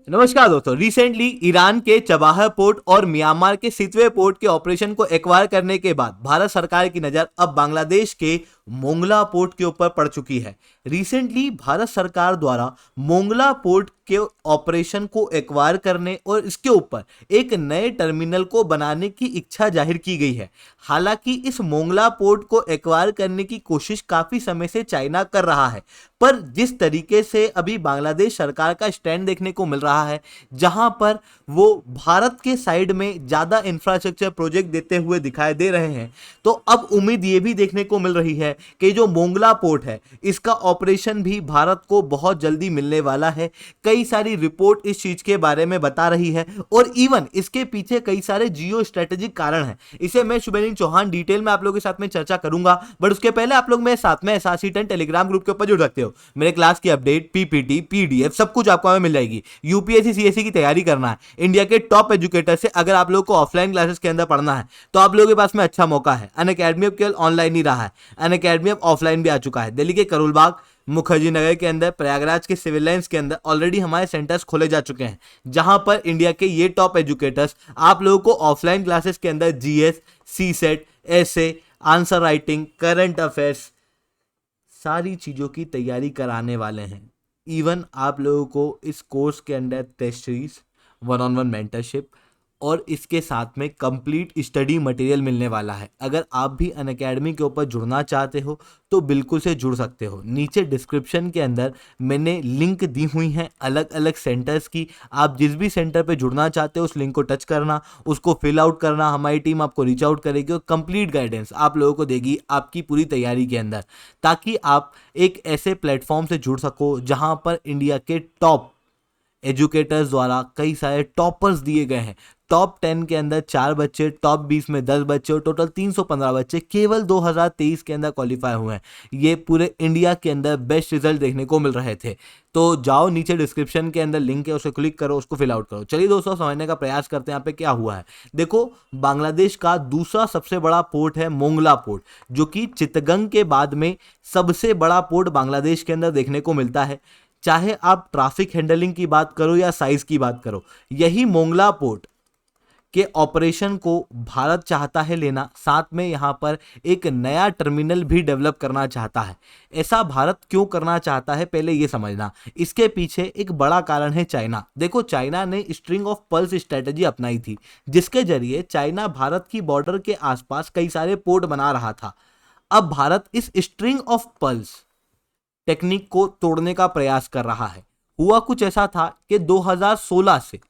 नमस्कार दोस्तों। Recently Iran के चबाहर पोर्ट और म्यांमार के सितवे पोर्ट के ऑपरेशन को एक्वायर करने के बाद भारत सरकार की नजर अब बांग्लादेश के मोंगला पोर्ट के ऊपर पड़ चुकी है। रिसेंटली भारत सरकार द्वारा मोंगला पोर्ट के ऑपरेशन को एक्वायर करने और इसके ऊपर एक नए टर्मिनल को बनाने की इच्छा जाहिर की गई है। हालांकि इस मोंगला पोर्ट को एक्वायर करने की कोशिश काफी समय से चाइना कर रहा है, पर जिस तरीके से अभी बांग्लादेश सरकार का स्टैंड देखने को मिल रहा है, जहां पर वो भारत के साइड में ज्यादा इंफ्रास्ट्रक्चर प्रोजेक्ट देते हुए दिखाई दे रहे हैं, तो अब उम्मीद ये भी देखने को मिल रही है कि जो मोंगला पोर्ट है इसका ऑपरेशन भी भारत को बहुत जल्दी मिलने वाला है। कई सारी रिपोर्ट इस चीज के बारे में बता रही है और इवन इसके पीछे कई सारे जियो स्ट्रेटेजिक कारण हैं। इसे मैं शुभेंद्र चौहान डिटेल में आप लोगों के साथ में चर्चा करूंगा, बट उसके पहले आप लोग मेरे साथ में SRC10 टेलीग्राम ग्रुप के ऊपर जुड़ सकते हो। मेरे क्लास की अपडेट, पीपीटी, पीडीएफ सब कुछ आपको हमें मिल जाएगी। यूपीएससी सीएससी की तैयारी करना है, इंडिया के टॉप एजुकेटर से अगर आप लोगों को ऑफलाइन क्लासेस के अंदर पढ़ना है तो आप लोगों के पास में अच्छा मौका है। अनअकैडमी अब केवल ऑनलाइन ही रहा है, अनअकैडमी अब ऑफलाइन भी आ चुका है। दिल्ली के करोलबाग, मुखर्जी नगर के अंदर, प्रयागराज के सिविल लाइंस के अंदर ऑलरेडी हमारे सेंटर्स खोले जा चुके हैं, जहां पर इंडिया के ये टॉप एजुकेटर्स आप लोगों को ऑफलाइन क्लासेस के अंदर GS, CSAT, SA, answer writing, current affairs सारी चीज़ों की तैयारी कराने वाले हैं। इवन आप लोगों को इस कोर्स के अंदर test series, one on one mentorship और इसके साथ में कंप्लीट स्टडी मटेरियल मिलने वाला है। अगर आप भी अनअकैडमी के ऊपर जुड़ना चाहते हो तो बिल्कुल से जुड़ सकते हो। नीचे डिस्क्रिप्शन के अंदर मैंने लिंक दी हुई हैं अलग अलग सेंटर्स की। आप जिस भी सेंटर पे जुड़ना चाहते हो उस लिंक को टच करना, उसको फिल आउट करना, हमारी टीम आपको रीच आउट करेगी और कंप्लीट गाइडेंस आप लोगों को देगी आपकी पूरी तैयारी के अंदर, ताकि आप एक ऐसे प्लेटफॉर्म से जुड़ सको जहां पर इंडिया के टॉप एजुकेटर्स द्वारा कई सारे टॉपर्स दिए गए हैं। टॉप 10 के अंदर 4 बच्चे, टॉप 20 में 10 बच्चे और टोटल 315 बच्चे केवल 2023 के अंदर क्वालिफाई हुए हैं। ये पूरे इंडिया के अंदर बेस्ट रिजल्ट देखने को मिल रहे थे। तो जाओ, नीचे डिस्क्रिप्शन के अंदर लिंक है, उसे क्लिक करो, उसको फिल आउट करो। चलिए दोस्तों, समझने का प्रयास करते हैं यहाँ पे क्या हुआ है। देखो, बांग्लादेश का दूसरा सबसे बड़ा पोर्ट है मोंगला पोर्ट, जो कि चिटगंग के बाद में सबसे बड़ा पोर्ट बांग्लादेश के अंदर देखने को मिलता है। चाहे आप ट्रैफिक हैंडलिंग की बात करो या साइज की बात करो, यही मोंगला पोर्ट के ऑपरेशन को भारत चाहता है लेना। साथ में यहां पर एक नया टर्मिनल भी डेवलप करना चाहता है। ऐसा भारत क्यों करना चाहता है, पहले यह समझना। इसके पीछे एक बड़ा कारण है चाइना। देखो, चाइना ने स्ट्रिंग ऑफ पर्ल्स स्ट्रेटजी अपनाई थी, जिसके जरिए चाइना भारत की बॉर्डर के आसपास कई सारे पोर्ट बना रहा था। अब भारत इस स्ट्रिंग ऑफ पर्ल्स टेक्निक को तोड़ने का प्रयास कर रहा है। हुआ कुछ ऐसा था कि 2016 से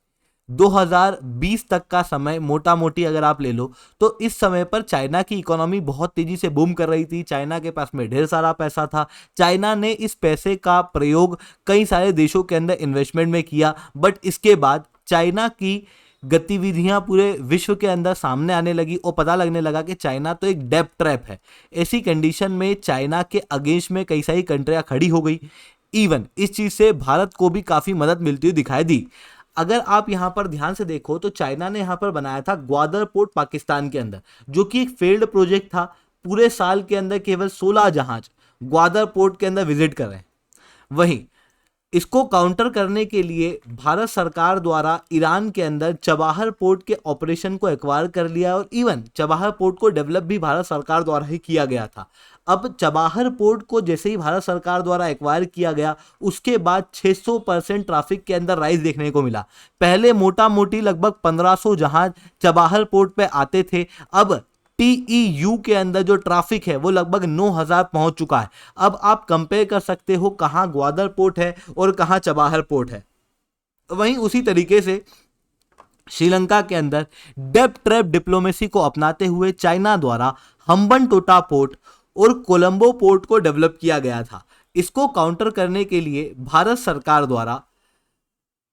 2020 तक का समय मोटा मोटी अगर आप ले लो तो इस समय पर चाइना की इकोनॉमी बहुत तेजी से बूम कर रही थी। चाइना के पास में ढेर सारा पैसा था। चाइना ने इस पैसे का प्रयोग कई सारे देशों के अंदर इन्वेस्टमेंट में किया, बट इसके बाद चाइना की गतिविधियां पूरे विश्व के अंदर सामने आने लगी और पता लगने लगा कि चाइना तो एक डेब्ट ट्रैप है। ऐसी कंडीशन में चाइना के अगेंस्ट में कई सारी कंट्रियां खड़ी हो गई। इवन इस चीज से भारत को भी काफी मदद मिलती हुई दिखाई दी। अगर आप यहां पर ध्यान से देखो तो चाइना ने यहां पर बनाया था ग्वादर पोर्ट पाकिस्तान के अंदर, जो कि एक फेल्ड प्रोजेक्ट था। पूरे साल के अंदर केवल 16 जहाज ग्वादर पोर्ट के अंदर विजिट कर रहे हैं। वहीं इसको काउंटर करने के लिए भारत सरकार द्वारा ईरान के अंदर चबाहर पोर्ट के ऑपरेशन को एक्वायर कर लिया और इवन चबाहर पोर्ट को डेवलप भी भारत सरकार द्वारा ही किया गया था। अब चबाहर पोर्ट को जैसे ही भारत सरकार द्वारा एक्वायर किया गया, उसके बाद 600% ट्रैफिक के अंदर राइज देखने को मिला। पहले मोटा मोटी लगभग 1500 जहाज चबाहर पोर्ट पे आते थे। अब टीईयू के अंदर जो ट्रैफिक है वो लगभग 9000 पहुंच चुका है। अब आप कंपेयर कर सकते हो कहां ग्वादर पोर्ट है और कहां चबाहर पोर्ट है। वहीं उसी तरीके से श्रीलंका के अंदर डेब्ट ट्रैप डिप्लोमेसी को अपनाते हुए चाइना द्वारा हम्बनटोटा पोर्ट और कोलंबो पोर्ट को डेवलप किया गया था। इसको काउंटर करने के लिए भारत सरकार द्वारा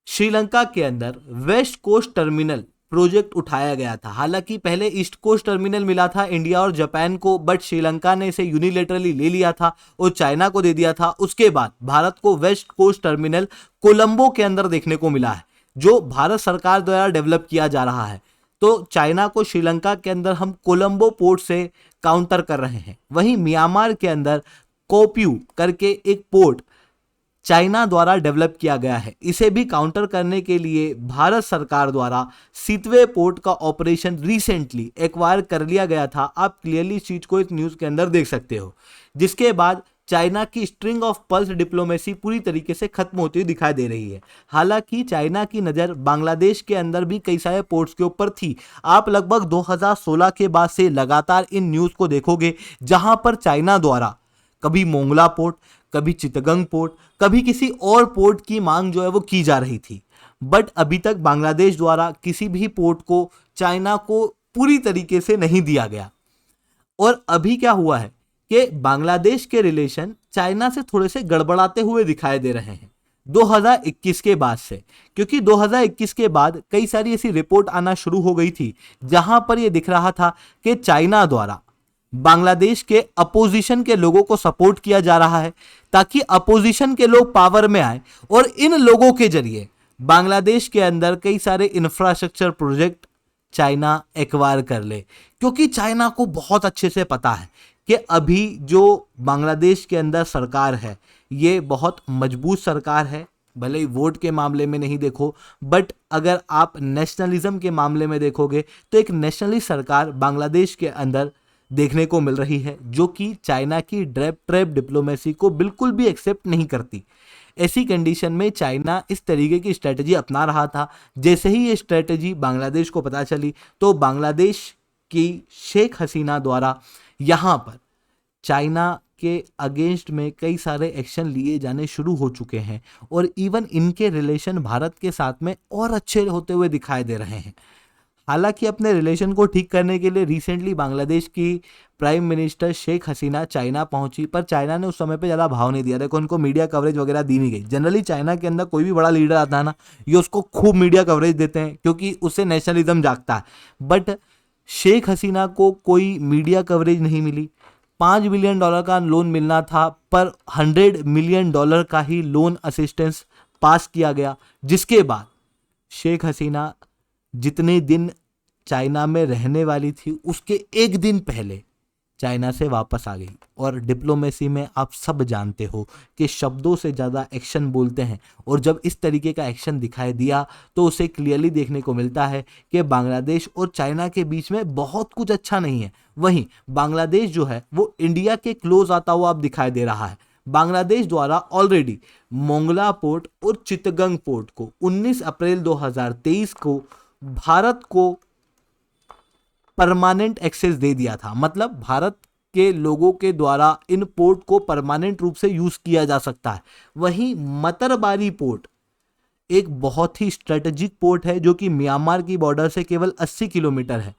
श्रीलंका के अंदर वेस्ट कोस्ट टर्मिनल प्रोजेक्ट उठाया गया था। हालांकि पहले ईस्ट कोस्ट टर्मिनल मिला था इंडिया और जापान को, बट श्रीलंका ने इसे यूनिलेटरली ले लिया था और चाइना को दे दिया था। उसके बाद भारत को वेस्ट कोस्ट टर्मिनल कोलंबो के अंदर देखने को मिला है, जो भारत सरकार द्वारा डेवलप किया जा रहा है। तो चाइना को श्रीलंका के अंदर हम कोलंबो पोर्ट से काउंटर कर रहे हैं। वहीं म्यांमार के अंदर कोप्यू करके एक पोर्ट चाइना द्वारा डेवलप किया गया है। इसे भी काउंटर करने के लिए भारत सरकार द्वारा सितवे पोर्ट का ऑपरेशन रिसेंटली एक्वायर कर लिया गया था। आप क्लियरली इस चीज को इस न्यूज के अंदर देख सकते हो, जिसके बाद चाइना की स्ट्रिंग ऑफ पल्स डिप्लोमेसी पूरी तरीके से खत्म होती हुई दिखाई दे रही है। हालांकि चाइना की नज़र बांग्लादेश के अंदर भी कई सारे पोर्ट्स के ऊपर थी। आप लगभग 2016 के बाद से लगातार इन न्यूज़ को देखोगे, जहां पर चाइना द्वारा कभी मोंगला पोर्ट, कभी चिटगंग पोर्ट, कभी किसी और पोर्ट की मांग जो है वो की जा रही थी। बट अभी तक बांग्लादेश द्वारा किसी भी पोर्ट को चाइना को पूरी तरीके से नहीं दिया गया। और अभी क्या हुआ है कि बांग्लादेश के रिलेशन चाइना से थोड़े से गड़बड़ाते हुए दिखाई दे रहे हैं 2021 के बाद से, क्योंकि 2021 के बाद कई सारी ऐसी रिपोर्ट आना शुरू हो गई थी जहां पर यह दिख रहा था कि चाइना द्वारा बांग्लादेश के अपोजिशन के लोगों को सपोर्ट किया जा रहा है ताकि अपोजिशन के लोग पावर में आए और इन लोगों के जरिए बांग्लादेश के अंदर कई सारे इंफ्रास्ट्रक्चर प्रोजेक्ट चाइना एक्वायर कर ले। क्योंकि चाइना को बहुत अच्छे से पता है कि अभी जो बांग्लादेश के अंदर सरकार है ये बहुत मजबूत सरकार है। भले ही वोट के मामले में नहीं देखो, बट अगर आप नेशनलिज्म के मामले में देखोगे तो एक नेशनलिस्ट सरकार बांग्लादेश के अंदर देखने को मिल रही है, जो कि चाइना की ड्रैप ट्रैप डिप्लोमेसी को बिल्कुल भी एक्सेप्ट नहीं करती। ऐसी कंडीशन में चाइना इस तरीके की स्ट्रेटजी अपना रहा था। जैसे ही ये स्ट्रेटजी बांग्लादेश को पता चली तो बांग्लादेश की शेख हसीना द्वारा यहाँ पर चाइना के अगेंस्ट में कई सारे एक्शन लिए जाने शुरू हो चुके हैं और इवन इनके रिलेशन भारत के साथ में और अच्छे होते हुए दिखाई दे रहे हैं। हालांकि अपने रिलेशन को ठीक करने के लिए रिसेंटली बांग्लादेश की prime minister Sheikh Hasina China पहुंची, पर चाइना ने उस समय पे ज़्यादा भाव नहीं दिया। देखो, उनको मीडिया कवरेज वगैरह दी नहीं गई। जनरली चाइना के अंदर कोई भी बड़ा लीडर आता है ना, ये उसको खूब मीडिया कवरेज देते हैं क्योंकि उससे नेशनलिज्म जागता है। बट शेख हसीना को कोई मीडिया कवरेज नहीं मिली। $5 बिलियन का लोन मिलना था, पर $100 मिलियन का ही लोन असिस्टेंस पास किया गया, जिसके बाद शेख हसीना जितने दिन चाइना में रहने वाली थी उसके एक दिन पहले चाइना से वापस आ गई। और डिप्लोमेसी में आप सब जानते हो कि शब्दों से ज़्यादा एक्शन बोलते हैं, और जब इस तरीके का एक्शन दिखाई दिया तो उसे क्लियरली देखने को मिलता है कि बांग्लादेश और चाइना के बीच में बहुत कुछ अच्छा नहीं है। वहीं बांग्लादेश जो है वो इंडिया के क्लोज आता हुआ अब दिखाई दे रहा है। बांग्लादेश द्वारा ऑलरेडी मोंगला पोर्ट और चिटगंग पोर्ट को 19 अप्रैल 2023 को भारत को परमानेंट एक्सेस दे दिया था। मतलब भारत के लोगों के द्वारा इन पोर्ट को परमानेंट रूप से यूज किया जा सकता है। वहीं मतरबारी पोर्ट एक बहुत ही स्ट्रेटेजिक पोर्ट है जो कि म्यांमार की बॉर्डर से केवल 80 किलोमीटर है।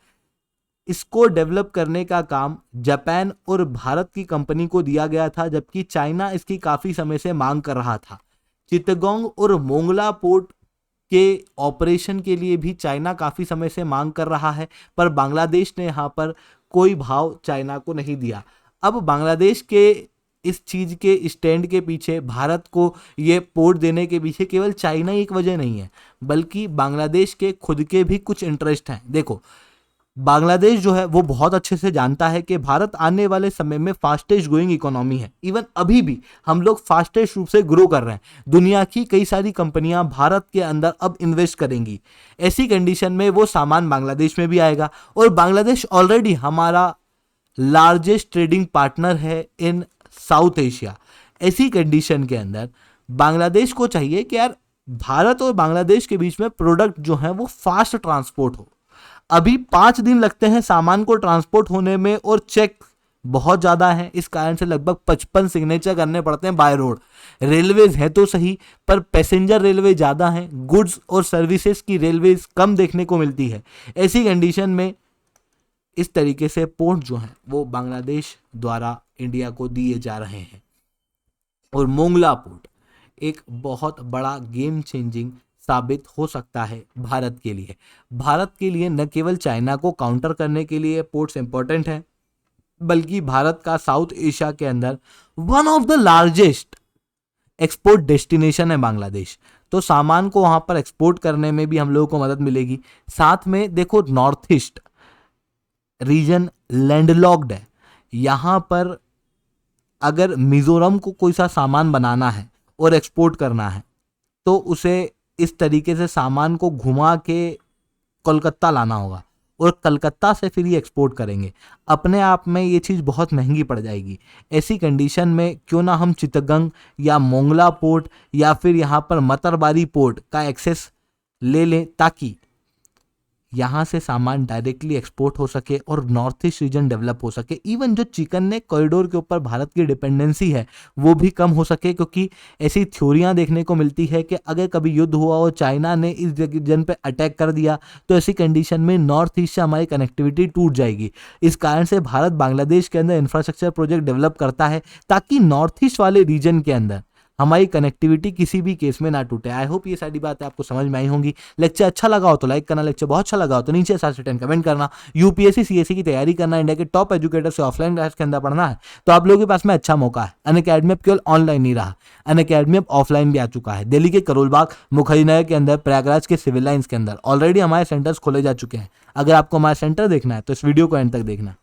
इसको डेवलप करने का काम जापान और भारत की कंपनी को दिया गया था, जबकि चाइना इसकी काफी समय से मांग कर रहा था। चिटगोंग और मोंगला पोर्ट के ऑपरेशन के लिए भी चाइना काफ़ी समय से मांग कर रहा है, पर बांग्लादेश ने यहाँ पर कोई भाव चाइना को नहीं दिया। अब बांग्लादेश के इस चीज़ के स्टैंड के पीछे, भारत को ये पोर्ट देने के पीछे केवल चाइना ही एक वजह नहीं है, बल्कि बांग्लादेश के खुद के भी कुछ इंटरेस्ट हैं। देखो, बांग्लादेश जो है वो बहुत अच्छे से जानता है कि भारत आने वाले समय में फास्टेस्ट ग्रोइंग इकोनॉमी है। इवन अभी भी हम लोग फास्टेस्ट रूप से ग्रो कर रहे हैं। दुनिया की कई सारी कंपनियां भारत के अंदर अब इन्वेस्ट करेंगी। ऐसी कंडीशन में वो सामान बांग्लादेश में भी आएगा, और बांग्लादेश ऑलरेडी हमारा लार्जेस्ट ट्रेडिंग पार्टनर है इन साउथ एशिया। ऐसी कंडीशन के अंदर बांग्लादेश को चाहिए कि यार भारत और बांग्लादेश के बीच में प्रोडक्ट जो है वो फास्ट ट्रांसपोर्ट हो। अभी 5 दिन लगते हैं सामान को ट्रांसपोर्ट होने में, और चेक बहुत ज़्यादा है। इस कारण से लगभग 55 सिग्नेचर करने पड़ते हैं बाय रोड। रेलवेज है तो सही, पर पैसेंजर रेलवे ज़्यादा हैं, गुड्स और सर्विसेज की रेलवेज कम देखने को मिलती है। ऐसी कंडीशन में इस तरीके से पोर्ट जो हैं वो बांग्लादेश द्वारा इंडिया को दिए जा रहे हैं। और मोंगला पोर्ट एक बहुत बड़ा गेम चेंजिंग साबित हो सकता है भारत के लिए। भारत के लिए न केवल चाइना को काउंटर करने के लिए पोर्ट्स इंपॉर्टेंट हैं, बल्कि भारत का साउथ एशिया के अंदर one of the largest export destination है बांग्लादेश। तो सामान को वहां पर एक्सपोर्ट करने में भी हम लोगों को मदद मिलेगी। साथ में देखो, नॉर्थ ईस्ट रीजन लैंडलॉक्ड है। यहाँ पर अगर मिजोरम को कोई सा सामान बनाना है और एक्सपोर्ट करना है तो उसे इस तरीके से सामान को घुमा के कोलकाता लाना होगा और कलकत्ता से फिर ये एक्सपोर्ट करेंगे। अपने आप में ये चीज़ बहुत महंगी पड़ जाएगी। ऐसी कंडीशन में क्यों ना हम चिटगंग या मोंगला पोर्ट या फिर यहाँ पर मतरबारी पोर्ट का एक्सेस ले लें ताकि यहाँ से सामान डायरेक्टली एक्सपोर्ट हो सके और नॉर्थ ईस्ट रीजन डेवलप हो सके। इवन जो चिकन नेक कॉरिडोर के ऊपर भारत की डिपेंडेंसी है वो भी कम हो सके, क्योंकि ऐसी थ्योरियां देखने को मिलती है कि अगर कभी युद्ध हुआ और चाइना ने इस रीजन पे अटैक कर दिया तो ऐसी कंडीशन में नॉर्थ ईस्ट से हमारी कनेक्टिविटी टूट जाएगी। इस कारण से भारत बांग्लादेश के अंदर इंफ्रास्ट्रक्चर प्रोजेक्ट डेवलप करता है ताकि नॉर्थ ईस्ट वाले रीजन के अंदर हमारी कनेक्टिविटी किसी भी केस में ना टूटे। आई होप ये सारी बातें आपको समझ में आई होंगी। लेक्चर अच्छा लगा हो तो लाइक करना, लेक्चर बहुत अच्छा लगा हो तो नीचे 7 से 10 कमेंट करना। यूपीएससी सीएससी की तैयारी करना, इंडिया के टॉप एजुकेटर से ऑफलाइन क्लास के अंदर पढ़ना है तो आप लोगों के पास में अच्छा मौका है। अनअकैडमी अब केवल ऑनलाइन नहीं रहा, अनअकैडमी अब ऑफलाइन भी आ चुका है। दिल्ली के करोल बाग, मुखर्जी नगर के अंदर, प्रयागराज के सिविल लाइन्स के अंदर ऑलरेडी हमारे सेंटर्स खोले जा चुके हैं। अगर आपको हमारा सेंटर देखना है तो इस वीडियो को एंड तक देखना।